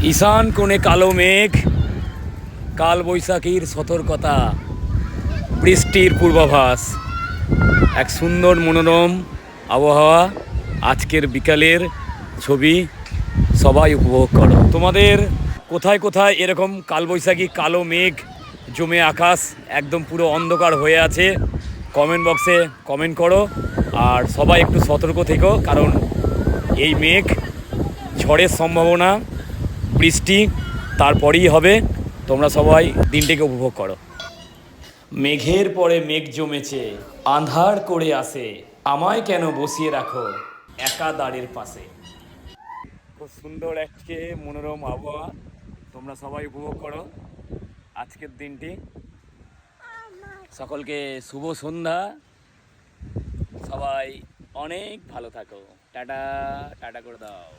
ঈশান কোণে কালো মেঘ, কাল বৈশাখীর সতর্কতা, বৃষ্টির পূর্বাভাস। এক সুন্দর মনোরম আবহাওয়া, আজকের বিকালের ছবি। সবাই উপভোগ করো। তোমাদের কোথায় কোথায় এরকম কালবৈশাখী কালো মেঘ জমে আকাশ একদম পুরো অন্ধকার হয়ে আছে, কমেন্ট বক্সে কমেন্ট করো। আর সবাই একটু সতর্ক থেকো, কারণ এই মেঘ ঝড়ের সম্ভাবনা, বৃষ্টি তারপরেই হবে। তোমরা সবাই দিনটিকে উপভোগ করো। মেঘের পরে মেঘ জমেছে, আঁধার করে আসে, আমায় কেন বসিয়ে রাখো একা দাঁড়ের পাশে। খুব সুন্দর আজকে মনোরম আবহাওয়া, তোমরা সবাই উপভোগ করো আজকের দিনটি। সকলকে শুভ সন্ধ্যা, সবাই অনেক ভালো থাকো। টাটা টাটা করে দাও।